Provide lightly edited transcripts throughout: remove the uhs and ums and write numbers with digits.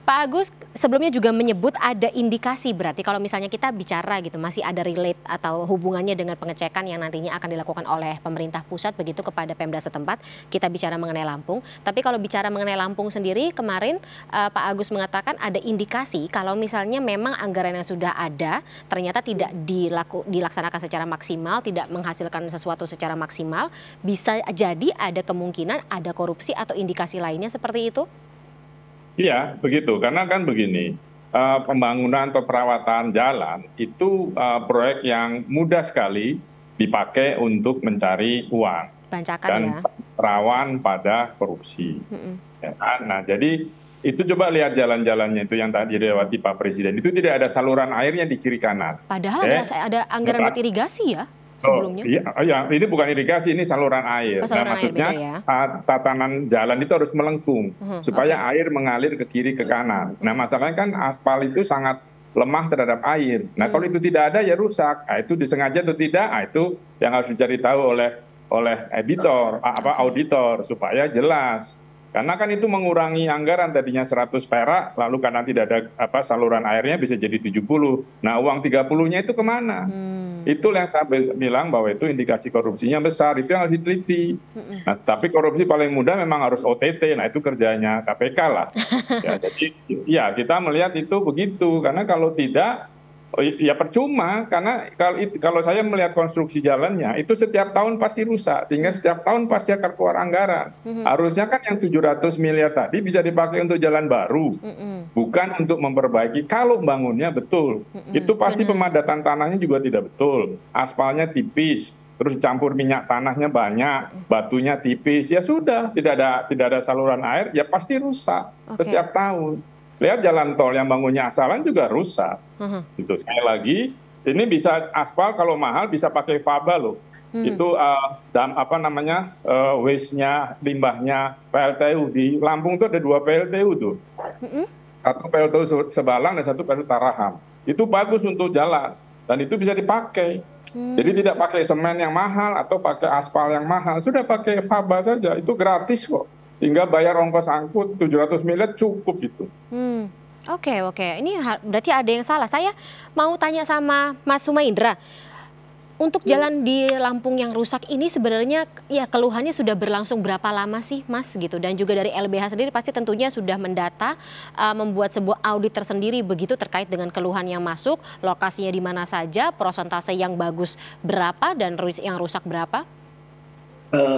Pak Agus sebelumnya juga menyebut ada indikasi, berarti kalau misalnya kita bicara gitu masih ada relate atau hubungannya dengan pengecekan yang nantinya akan dilakukan oleh pemerintah pusat begitu kepada Pemda setempat. Kita bicara mengenai Lampung, tapi kalau bicara mengenai Lampung sendiri kemarin Pak Agus mengatakan ada indikasi kalau misalnya memang anggaran yang sudah ada ternyata tidak dilaksanakan secara maksimal, tidak menghasilkan sesuatu secara maksimal, bisa jadi ada kemungkinan ada korupsi atau indikasi lainnya seperti itu? Iya, begitu. Karena kan begini, pembangunan atau perawatan jalan itu proyek yang mudah sekali dipakai untuk mencari uang Bancakan dan ya. rawan pada korupsi. Ya kan? Nah, jadi itu coba lihat jalan-jalannya itu yang tadi dilewati Pak Presiden. Itu tidak ada saluran airnya di kiri kanan. Padahal ada anggaran buat irigasi ya sebelumnya. Iya, ini bukan irigasi, ini saluran air. Oh, saluran Nah, maksudnya air beda ya. tatanan jalan itu harus melengkung supaya air mengalir ke kiri ke kanan. Nah, masalahnya kan aspal itu sangat lemah terhadap air. Nah, kalau itu tidak ada ya rusak. Nah, itu disengaja atau tidak? Nah, itu yang harus dicari tahu oleh auditor supaya jelas. Karena kan itu mengurangi anggaran tadinya 100 perak, lalu karena tidak ada saluran airnya bisa jadi 70. Nah, uang 30-nya itu kemana? Itu yang saya bilang bahwa itu indikasi korupsinya besar, itu yang harus diteliti. Nah, tapi korupsi paling mudah memang harus OTT, nah itu kerjanya KPK lah. Ya, jadi ya kita melihat itu begitu, karena kalau tidak, ya percuma, karena kalau saya melihat konstruksi jalannya, itu setiap tahun pasti rusak, sehingga setiap tahun pasti akan keluar anggaran. Harusnya kan yang 700 miliar tadi bisa dipakai untuk jalan baru, bukan untuk memperbaiki. Kalau bangunnya betul, itu pasti pemadatan tanahnya juga tidak betul, aspalnya tipis, terus campur minyak tanahnya banyak, batunya tipis, ya sudah, tidak ada saluran air, ya pasti rusak setiap tahun. Lihat jalan tol yang bangunnya asalan juga rusak. Itu sekali lagi, ini bisa aspal kalau mahal bisa pakai faba loh. Itu waste-nya, limbahnya PLTU di Lampung itu ada 2 PLTU tuh. Satu PLTU Sebalang dan satu PLTU Taraham. Itu bagus untuk jalan dan itu bisa dipakai. Jadi tidak pakai semen yang mahal atau pakai aspal yang mahal, sudah pakai faba saja, itu gratis kok. Hingga bayar ongkos angkut 700 miliar cukup itu. Oke. Ini berarti ada yang salah. Saya mau tanya sama Mas Sumaindra. Untuk jalan di Lampung yang rusak ini sebenarnya ya keluhannya sudah berlangsung berapa lama sih Mas gitu, dan juga dari LBH sendiri pasti tentunya sudah mendata, membuat sebuah audit tersendiri begitu terkait dengan keluhan yang masuk, lokasinya di mana saja, prosentase yang bagus berapa dan yang rusak berapa?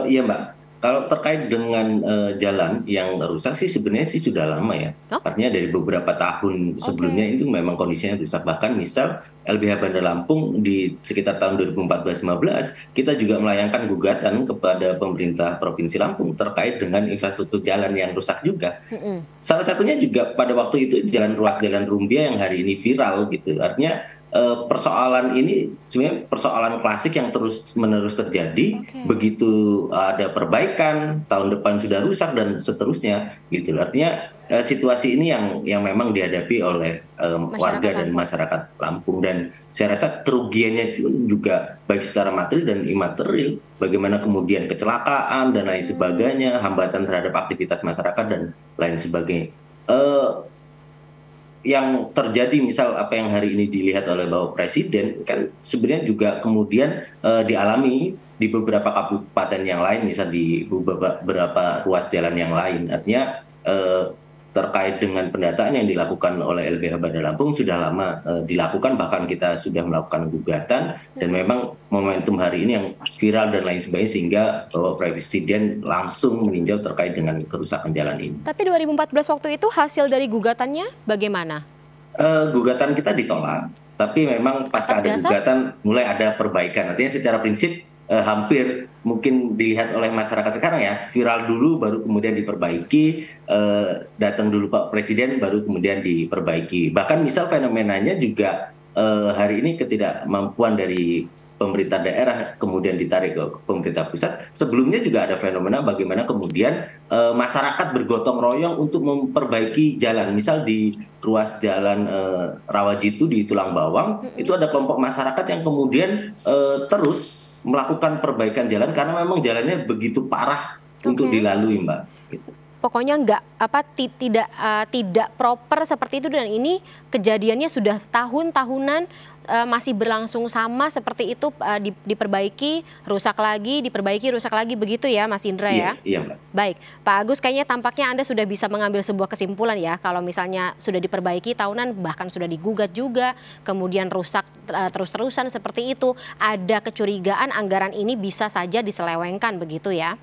Iya Mbak, kalau terkait dengan jalan yang rusak sih sebenarnya sih sudah lama ya. Artinya dari beberapa tahun sebelumnya itu memang kondisinya rusak. Bahkan misal LBH Bandar Lampung di sekitar tahun 2014-15 kita juga melayangkan gugatan kepada pemerintah Provinsi Lampung terkait dengan infrastruktur jalan yang rusak juga. Salah satunya juga pada waktu itu ruas jalan Rumbia yang hari ini viral gitu. Artinya persoalan ini sebenarnya persoalan klasik yang terus-menerus terjadi. Begitu ada perbaikan, tahun depan sudah rusak dan seterusnya gitu. Artinya situasi ini yang memang dihadapi oleh warga dan masyarakat Lampung, dan saya rasa kerugiannya juga baik secara material dan imaterial. Bagaimana kemudian kecelakaan dan lain sebagainya, hambatan terhadap aktivitas masyarakat dan lain sebagainya. Yang terjadi misal apa yang hari ini dilihat oleh Bapak Presiden kan sebenarnya juga kemudian dialami di beberapa kabupaten yang lain, misal di beberapa ruas jalan yang lain. Artinya terkait dengan pendataan yang dilakukan oleh LBH Bandar Lampung sudah lama dilakukan, bahkan kita sudah melakukan gugatan, dan memang momentum hari ini yang viral dan lain sebagainya sehingga Bapak Presiden langsung meninjau terkait dengan kerusakan jalan ini. Tapi 2014 waktu itu hasil dari gugatannya bagaimana? Gugatan kita ditolak, tapi memang pasca ada gugatan mulai ada perbaikan. Artinya secara prinsip hampir mungkin dilihat oleh masyarakat sekarang ya, viral dulu baru kemudian diperbaiki, datang dulu Pak Presiden baru kemudian diperbaiki. Bahkan misal fenomenanya juga hari ini ketidakmampuan dari pemerintah daerah kemudian ditarik ke pemerintah pusat. Sebelumnya juga ada fenomena bagaimana kemudian masyarakat bergotong royong untuk memperbaiki jalan. Misal di ruas jalan Rawajitu di Tulang Bawang, itu ada kelompok masyarakat yang kemudian terus melakukan perbaikan jalan karena memang jalannya begitu parah untuk dilalui, Mbak. Gitu. pokoknya tidak proper seperti itu, dan ini kejadiannya sudah tahunan masih berlangsung sama seperti itu, diperbaiki, rusak lagi, diperbaiki, rusak lagi, begitu ya Mas Indra ya? Iya, Mbak. Baik, Pak Agus, kayaknya tampaknya Anda sudah bisa mengambil sebuah kesimpulan ya, kalau misalnya sudah diperbaiki tahunan, bahkan sudah digugat juga, kemudian rusak terus-terusan seperti itu, ada kecurigaan anggaran ini bisa saja diselewengkan, begitu ya?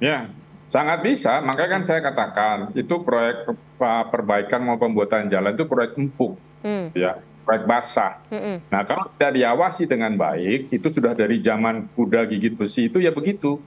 Ya, sangat bisa. Makanya kan saya katakan, itu proyek perbaikan maupun pembuatan jalan itu proyek empuk, ya, proyek basah. Nah, kalau tidak diawasi dengan baik, itu sudah dari zaman kuda gigit besi itu ya begitu.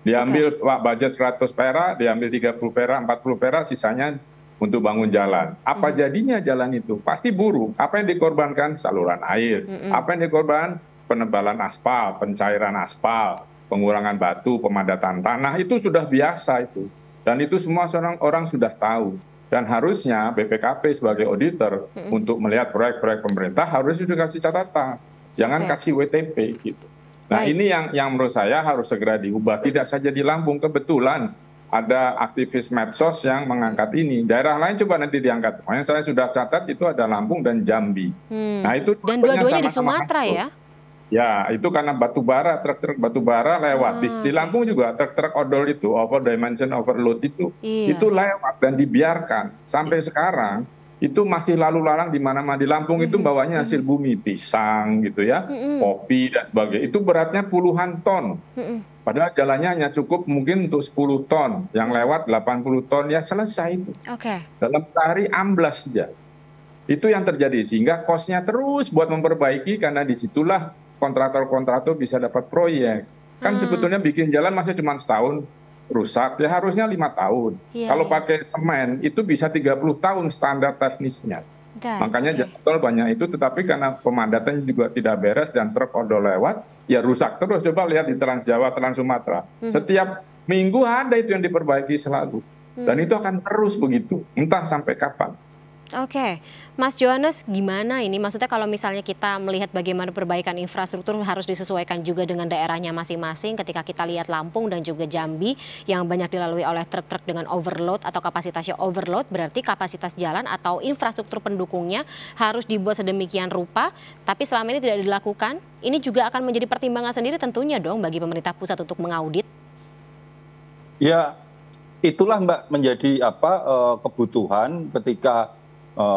Diambil budget 100 perak, diambil 30 perak, 40 perak, sisanya untuk bangun jalan. Apa jadinya jalan itu? Pasti buruk. Apa yang dikorbankan? Saluran air. Apa yang dikorban? Penebalan aspal, pencairan aspal, pengurangan batu, pemadatan tanah, itu sudah biasa itu. Dan itu semua orang sudah tahu. Dan harusnya BPKP sebagai auditor untuk melihat proyek-proyek pemerintah harusnya juga kasih catatan. Jangan kasih WTP gitu. Nah, ini yang menurut saya harus segera diubah. Tidak saja di Lampung, kebetulan ada aktivis medsos yang mengangkat ini. Daerah lain coba nanti diangkat. Makanya saya sudah catat itu ada Lampung dan Jambi. Nah, itu dan dua-duanya di Sumatera ya? Ya, itu karena batu bara, truk-truk batu bara lewat. Di Lampung juga truk-truk odol itu, over dimension overload itu lewat dan dibiarkan. Sampai sekarang itu masih lalu lalang di mana-mana. Di Lampung itu bawanya hasil bumi, pisang gitu ya, kopi dan sebagainya. Itu beratnya puluhan ton. Padahal jalannya hanya cukup mungkin untuk 10 ton. Yang lewat 80 ton, ya selesai itu. Dalam sehari amblas saja. Itu yang terjadi, sehingga cost-nya terus buat memperbaiki, karena disitulah kontraktor-kontraktor bisa dapat proyek. Kan sebetulnya bikin jalan masih cuma setahun rusak, ya harusnya 5 tahun. Kalau pakai semen itu bisa 30 tahun standar teknisnya. Makanya jalan tol banyak itu, tetapi karena pemadatan juga tidak beres dan truk odol lewat, ya rusak terus. Coba lihat di Trans Jawa, Trans Sumatera. Setiap minggu ada itu yang diperbaiki selalu. Dan itu akan terus begitu, entah sampai kapan. Mas Johannes, gimana ini? Maksudnya kalau misalnya kita melihat bagaimana perbaikan infrastruktur harus disesuaikan juga dengan daerahnya masing-masing. Ketika kita lihat Lampung dan juga Jambi yang banyak dilalui oleh truk-truk dengan overload atau kapasitasnya overload, berarti kapasitas jalan atau infrastruktur pendukungnya harus dibuat sedemikian rupa, tapi selama ini tidak dilakukan. Ini juga akan menjadi pertimbangan sendiri tentunya dong bagi pemerintah pusat untuk mengaudit. Ya, itulah Mbak menjadi kebutuhan ketika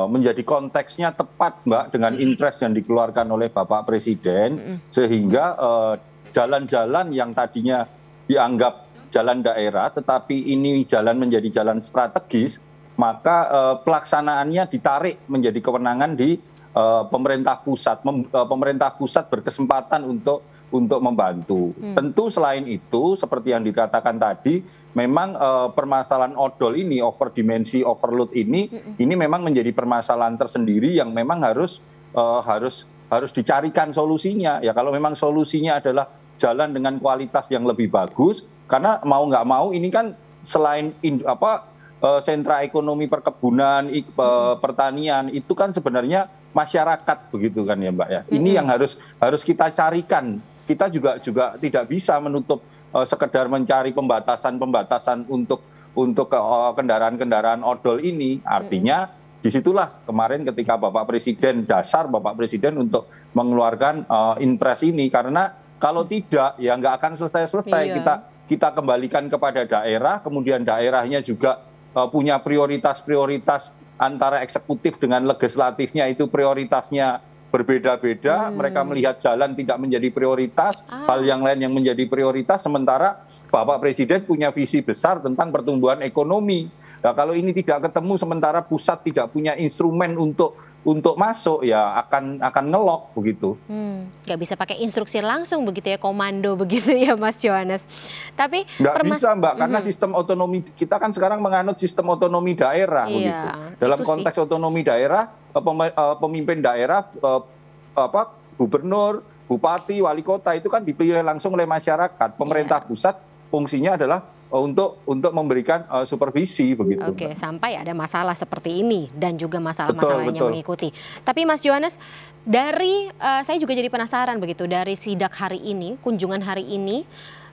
menjadi konteksnya tepat Mbak dengan interest yang dikeluarkan oleh Bapak Presiden, sehingga jalan-jalan yang tadinya dianggap jalan daerah tetapi ini jalan menjadi jalan strategis, maka pelaksanaannya ditarik menjadi kewenangan di pemerintah pusat. Pemerintah pusat berkesempatan untuk membantu. Tentu selain itu, seperti yang dikatakan tadi, memang permasalahan odol ini, overdimensi, overload ini memang menjadi permasalahan tersendiri yang memang harus dicarikan solusinya. Ya, kalau memang solusinya adalah jalan dengan kualitas yang lebih bagus, karena mau nggak mau ini kan selain sentra ekonomi perkebunan, pertanian, itu kan sebenarnya masyarakat begitu kan ya Mbak ya. Ini yang harus kita carikan. Kita juga tidak bisa menutup sekedar mencari pembatasan untuk kendaraan-kendaraan odol ini. Artinya disitulah kemarin ketika Bapak Presiden untuk mengeluarkan impres ini, karena kalau tidak ya nggak akan selesai-selesai. Kita kembalikan kepada daerah, kemudian daerahnya juga punya prioritas-prioritas antara eksekutif dengan legislatifnya, itu prioritasnya berbeda-beda. Mereka melihat jalan tidak menjadi prioritas, hal yang lain yang menjadi prioritas, sementara Bapak Presiden punya visi besar tentang pertumbuhan ekonomi. Nah, kalau ini tidak ketemu, sementara pusat tidak punya instrumen untuk masuk, ya akan ngelok begitu. Nggak bisa pakai instruksi langsung begitu ya, komando begitu ya Mas Johannes. Tapi nggak bisa Mbak, karena sistem otonomi kita kan sekarang menganut sistem otonomi daerah begitu. Dalam konteks otonomi daerah, pemimpin daerah, gubernur, bupati, wali kota itu kan dipilih langsung oleh masyarakat. Pemerintah pusat fungsinya adalah untuk memberikan supervisi begitu. Sampai ada masalah seperti ini dan juga masalah-masalah yang mengikuti. Tapi Mas Johannes, dari saya juga jadi penasaran begitu, dari sidak hari ini, kunjungan hari ini,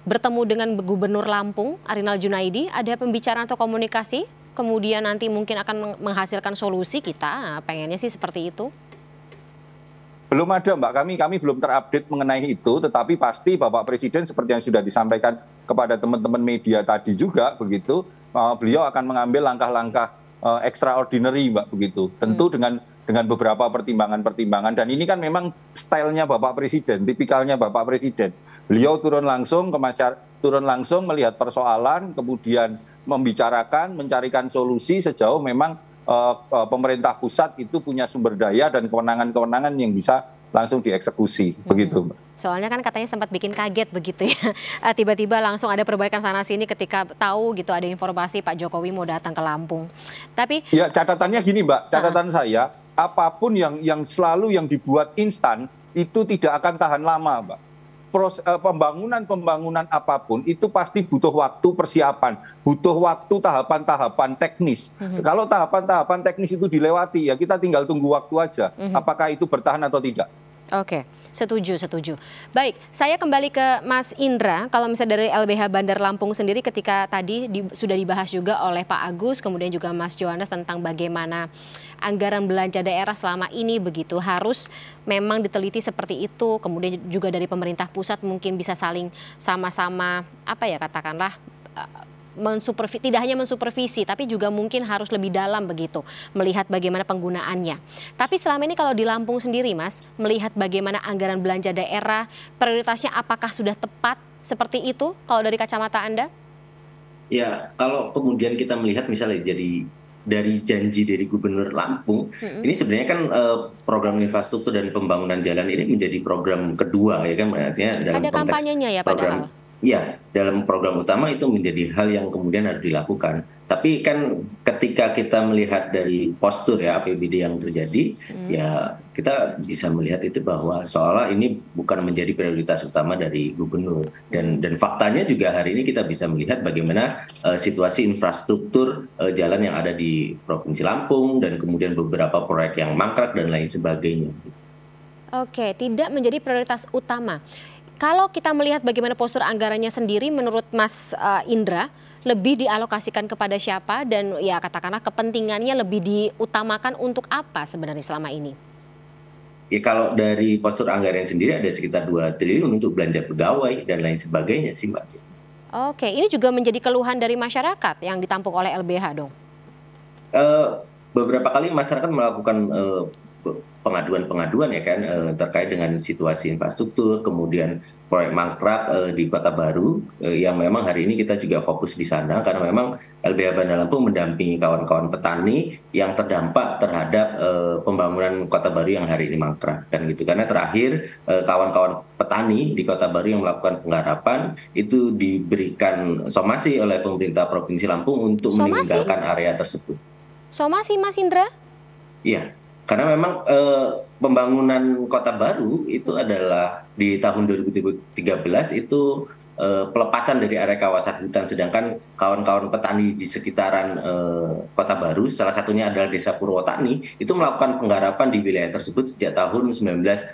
bertemu dengan Gubernur Lampung, Arinal Junaidi, ada pembicaraan atau komunikasi? Kemudian nanti mungkin akan menghasilkan solusi, kita pengennya sih seperti itu. Belum ada, Mbak. Kami belum terupdate mengenai itu, tetapi pasti Bapak Presiden seperti yang sudah disampaikan kepada teman-teman media tadi juga begitu, beliau akan mengambil langkah-langkah extraordinary, Mbak, begitu. Tentu dengan beberapa pertimbangan-pertimbangan, dan ini kan memang stylenya Bapak Presiden, tipikalnya Bapak Presiden. Beliau turun langsung ke masyarakat, turun langsung melihat persoalan, kemudian membicarakan, mencarikan solusi sejauh memang pemerintah pusat itu punya sumber daya dan kewenangan-kewenangan yang bisa langsung dieksekusi, begitu, Mbak. Soalnya kan katanya sempat bikin kaget begitu ya, tiba-tiba langsung ada perbaikan sana-sini ketika tahu gitu ada informasi Pak Jokowi mau datang ke Lampung. Tapi ya catatannya gini, Mbak, catatan saya, apapun yang selalu yang dibuat instan itu tidak akan tahan lama, Mbak. Pembangunan apapun itu pasti butuh waktu persiapan, butuh waktu tahapan-tahapan teknis. Kalau tahapan-tahapan teknis itu dilewati, ya kita tinggal tunggu waktu aja. Apakah itu bertahan atau tidak? Oke, setuju. Baik, saya kembali ke Mas Indra. Kalau misalnya dari LBH Bandar Lampung sendiri, ketika tadi sudah dibahas juga oleh Pak Agus, kemudian juga Mas Johannes tentang bagaimana anggaran belanja daerah selama ini begitu harus memang diteliti seperti itu. Kemudian juga dari pemerintah pusat mungkin bisa saling sama-sama katakanlah tidak hanya mensupervisi, tapi juga mungkin harus lebih dalam begitu, melihat bagaimana penggunaannya. Tapi selama ini kalau di Lampung sendiri, Mas, melihat bagaimana anggaran belanja daerah, prioritasnya apakah sudah tepat seperti itu kalau dari kacamata Anda? Ya, kalau kemudian kita melihat misalnya dari janji dari Gubernur Lampung, ini sebenarnya kan program infrastruktur dan pembangunan jalan ini menjadi program kedua, ya kan, artinya dalam ada konteks kampanyenya ya padahal. Ya, dalam program utama itu menjadi hal yang kemudian harus dilakukan. Tapi kan ketika kita melihat dari postur ya APBD yang terjadi, ya kita bisa melihat itu bahwa seolah ini bukan menjadi prioritas utama dari gubernur. Dan faktanya juga hari ini kita bisa melihat bagaimana situasi infrastruktur jalan yang ada di Provinsi Lampung dan kemudian beberapa proyek yang mangkrak dan lain sebagainya. Oke, tidak menjadi prioritas utama. Kalau kita melihat bagaimana postur anggarannya sendiri, menurut Mas Indra, lebih dialokasikan kepada siapa dan ya katakanlah kepentingannya lebih diutamakan untuk apa sebenarnya selama ini? Ya kalau dari postur anggaran sendiri ada sekitar 2 triliun untuk belanja pegawai dan lain sebagainya sih, Mbak. Oke, ini juga menjadi keluhan dari masyarakat yang ditampung oleh LBH dong? Beberapa kali masyarakat melakukan pengaduan ya kan terkait dengan situasi infrastruktur, kemudian proyek mangkrak di Kota Baru yang memang hari ini kita juga fokus di sana karena memang LBH Bandar Lampung mendampingi kawan-kawan petani yang terdampak terhadap pembangunan Kota Baru yang hari ini mangkrak kan gitu. Karena terakhir kawan-kawan petani di Kota Baru yang melakukan penggarapan itu diberikan somasi oleh pemerintah Provinsi Lampung untuk meninggalkan area tersebut. Somasi, Mas Indra? Iya. Karena memang pembangunan Kota Baru itu adalah di tahun 2013 itu pelepasan dari area kawasan hutan, sedangkan kawan-kawan petani di sekitaran Kota Baru, salah satunya adalah Desa Purwotani, itu melakukan penggarapan di wilayah tersebut sejak tahun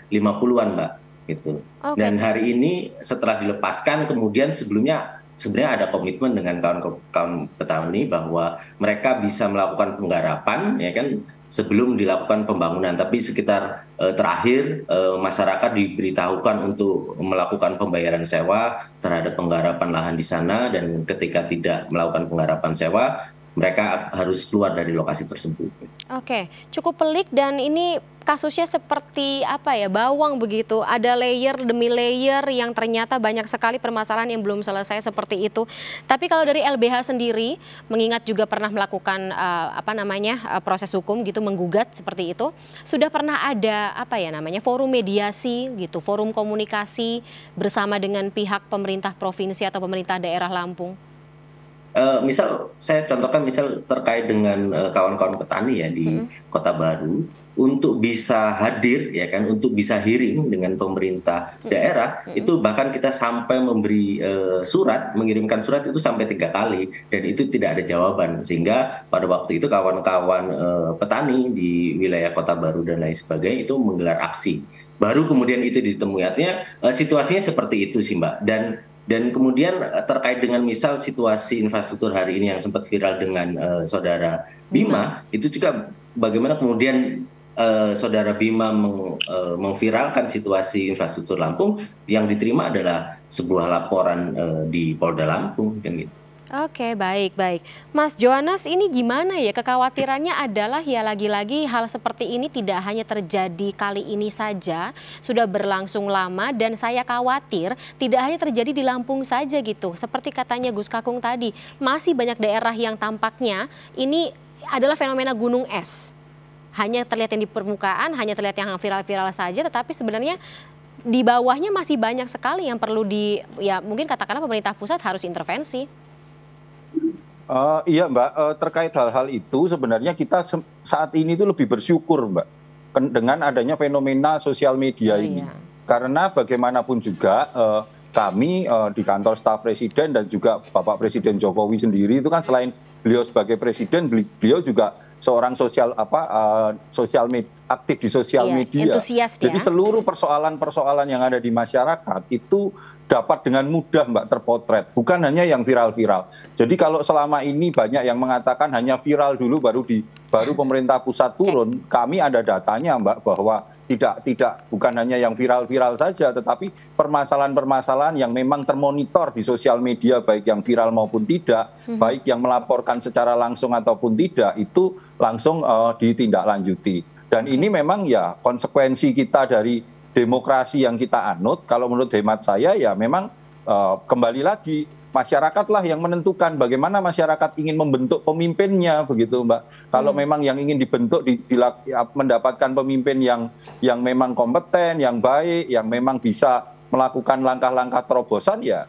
1950-an, Mbak. Gitu. Okay. Dan hari ini setelah dilepaskan, kemudian sebenarnya ada komitmen dengan kawan-kawan petani bahwa mereka bisa melakukan penggarapan, ya kan, sebelum dilakukan pembangunan. Tapi sekitar terakhir masyarakat diberitahukan untuk melakukan pembayaran sewa terhadap penggarapan lahan di sana, dan ketika tidak melakukan penggarapan sewa, mereka harus keluar dari lokasi tersebut. Oke, cukup pelik dan ini kasusnya seperti bawang begitu. Ada layer demi layer yang ternyata banyak sekali permasalahan yang belum selesai seperti itu. Tapi kalau dari LBH sendiri, mengingat juga pernah melakukan proses hukum gitu, menggugat seperti itu, sudah pernah ada forum mediasi gitu, forum komunikasi bersama dengan pihak pemerintah provinsi atau pemerintah daerah Lampung? Misal saya contohkan terkait dengan kawan-kawan petani ya di Kota Baru untuk bisa hadir ya kan, untuk bisa hearing dengan pemerintah daerah, itu bahkan kita sampai memberi mengirimkan surat itu sampai 3 kali dan itu tidak ada jawaban, sehingga pada waktu itu kawan-kawan petani di wilayah Kota Baru dan lain sebagainya itu menggelar aksi. Baru kemudian itu ditemui, artinya situasinya seperti itu sih, Mbak. Dan Dan kemudian terkait dengan misal situasi infrastruktur hari ini yang sempat viral dengan saudara Bima, itu juga bagaimana kemudian saudara Bima memviralkan situasi infrastruktur Lampung, yang diterima adalah sebuah laporan di Polda Lampung, kan gitu. Oke, baik. Mas Johannes, ini gimana ya? Kekhawatirannya adalah ya lagi-lagi hal seperti ini tidak hanya terjadi kali ini saja, sudah berlangsung lama dan saya khawatir tidak hanya terjadi di Lampung saja gitu. Seperti katanya Gus Kakung tadi, masih banyak daerah yang tampaknya ini adalah fenomena gunung es. Hanya terlihat yang di permukaan, hanya terlihat yang viral-viral saja, tetapi sebenarnya di bawahnya masih banyak sekali yang perlu ya mungkin katakanlah pemerintah pusat harus intervensi. Iya Mbak, terkait hal-hal itu sebenarnya kita saat ini itu lebih bersyukur Mbak dengan adanya fenomena sosial media ini. Iya. Karena bagaimanapun juga kami di kantor staf presiden dan juga Bapak Presiden Jokowi sendiri itu kan selain beliau sebagai presiden, beliau juga seorang aktif di sosial media. Entusias, jadi seluruh persoalan-persoalan yang ada di masyarakat itu dapat dengan mudah Mbak terpotret, bukan hanya yang viral-viral. Jadi kalau selama ini banyak yang mengatakan hanya viral dulu baru pemerintah pusat turun, kami ada datanya Mbak bahwa bukan hanya yang viral-viral saja, tetapi permasalahan-permasalahan yang memang termonitor di sosial media, baik yang viral maupun tidak, baik yang melaporkan secara langsung ataupun tidak, itu langsung ditindaklanjuti. Dan ini memang ya konsekuensi kita dari demokrasi yang kita anut. Kalau menurut hemat saya ya memang kembali lagi masyarakatlah yang menentukan bagaimana masyarakat ingin membentuk pemimpinnya, begitu Mbak. Kalau memang yang ingin dibentuk mendapatkan pemimpin yang memang kompeten, yang baik, yang memang bisa melakukan langkah-langkah terobosan ya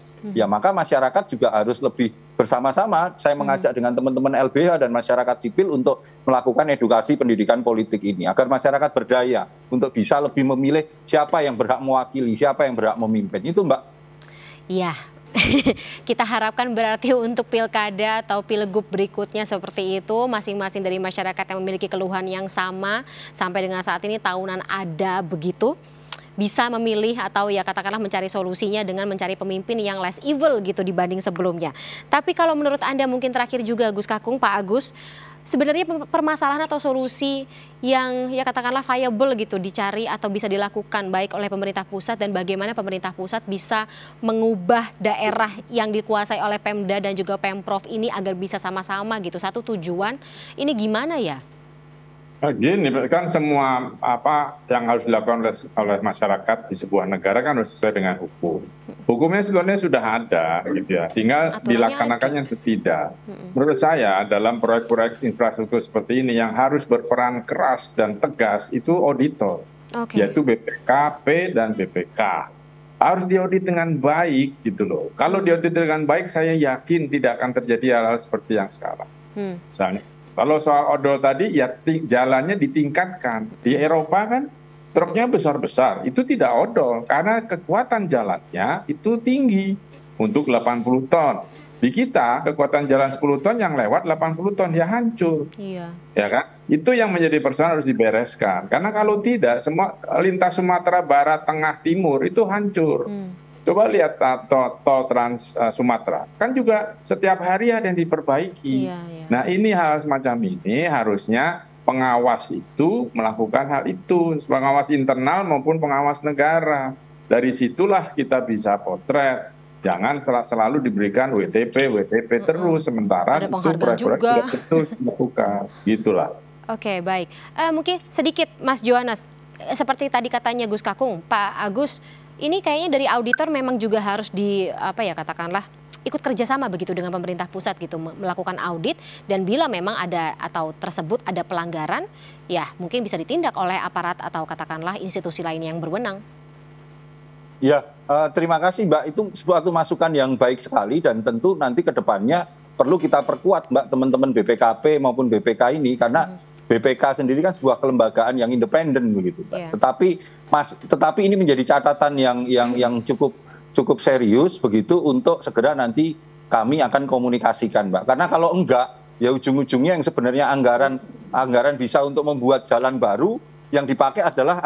maka masyarakat juga harus lebih bersama-sama. Saya mengajak dengan teman-teman LBH dan masyarakat sipil untuk melakukan edukasi pendidikan politik ini agar masyarakat berdaya untuk bisa lebih memilih siapa yang berhak mewakili, siapa yang berhak memimpin. Itu Mbak. Iya. Kita harapkan berarti untuk pilkada atau pilgub berikutnya seperti itu, masing-masing dari masyarakat yang memiliki keluhan yang sama sampai dengan saat ini tahunan ada begitu, bisa memilih atau ya katakanlah mencari solusinya dengan mencari pemimpin yang less evil gitu dibanding sebelumnya. Tapi kalau menurut Anda mungkin terakhir juga Gus Kakung, Pak Agus, sebenarnya permasalahan atau solusi yang ya katakanlah viable gitu dicari atau bisa dilakukan baik oleh pemerintah pusat dan bagaimana pemerintah pusat bisa mengubah daerah yang dikuasai oleh Pemda dan juga Pemprov ini agar bisa sama-sama gitu satu tujuan, ini gimana ya? Gini, kan semua apa yang harus dilakukan oleh masyarakat di sebuah negara kan harus sesuai dengan hukum. Hukumnya sebenarnya sudah ada, gitu ya. Tinggal dilaksanakannya atau tidak. Menurut saya dalam proyek-proyek infrastruktur seperti ini yang harus berperan keras dan tegas itu auditor, yaitu BPKP dan BPK. Harus diaudit dengan baik, gitu loh. Kalau diaudit dengan baik, saya yakin tidak akan terjadi hal-hal seperti yang sekarang. Misalnya. Kalau soal odol tadi, ya jalannya ditingkatkan. Di Eropa kan truknya besar-besar, itu tidak odol. Karena kekuatan jalannya itu tinggi untuk 80 ton. Di kita, kekuatan jalan 10 ton yang lewat 80 ton, ya hancur. Iya. Ya kan? Itu yang menjadi persoalan harus dibereskan. Karena kalau tidak, semua lintas Sumatera Barat, Tengah, Timur itu hancur. Coba lihat tol Trans Sumatera, kan juga setiap hari ada yang diperbaiki. Nah ini hal semacam ini harusnya pengawas itu melakukan hal itu, pengawas internal maupun pengawas negara. Dari situlah kita bisa potret. Jangan selalu diberikan WTP terus, sementara itu proyek-proyek betul dilakukan. Gitulah. Oke, baik. Mungkin sedikit Mas Johannes, seperti tadi katanya Gus Kakung, Pak Agus, ini kayaknya dari auditor memang juga harus katakanlah ikut kerjasama begitu dengan pemerintah pusat gitu, melakukan audit, dan bila memang ada atau tersebut ada pelanggaran, ya mungkin bisa ditindak oleh aparat atau katakanlah institusi lain yang berwenang. Ya, terima kasih Mbak, itu suatu masukan yang baik sekali dan tentu nanti ke depannya perlu kita perkuat Mbak, teman-teman BPKP maupun BPK ini, karena BPK sendiri kan sebuah kelembagaan yang independen begitu, Mbak. Tetapi ini menjadi catatan yang cukup serius begitu untuk segera nanti kami akan komunikasikan, Mbak. Karena kalau enggak, ya ujung-ujungnya yang sebenarnya anggaran bisa untuk membuat jalan baru yang dipakai adalah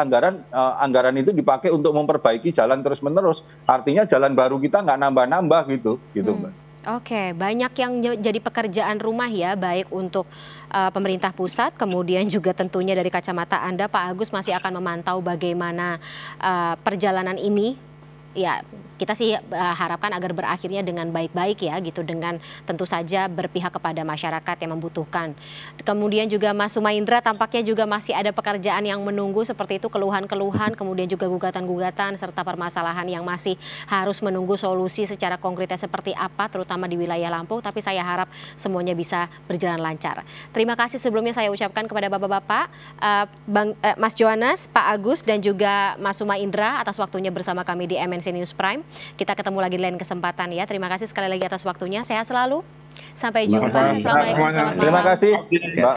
anggaran itu dipakai untuk memperbaiki jalan terus-menerus. Artinya jalan baru kita nggak nambah-nambah gitu, Mbak. Oke, banyak yang jadi pekerjaan rumah ya, baik untuk pemerintah pusat, kemudian juga tentunya dari kacamata Anda, Pak Agus masih akan memantau bagaimana perjalanan ini. Ya, kita sih harapkan agar berakhirnya dengan baik-baik ya gitu, dengan tentu saja berpihak kepada masyarakat yang membutuhkan. Kemudian juga Mas Sumaindra tampaknya juga masih ada pekerjaan yang menunggu seperti itu, keluhan-keluhan, kemudian juga gugatan-gugatan serta permasalahan yang masih harus menunggu solusi secara konkretnya seperti apa, terutama di wilayah Lampung, tapi saya harap semuanya bisa berjalan lancar. Terima kasih sebelumnya saya ucapkan kepada Bapak-Bapak, Mas Johannes, Pak Agus, dan juga Mas Sumaindra atas waktunya bersama kami di MNC News Prime. Kita ketemu lagi di lain kesempatan ya. Terima kasih sekali lagi atas waktunya. Sehat selalu. Sampai jumpa. Assalamualaikum. Terima kasih.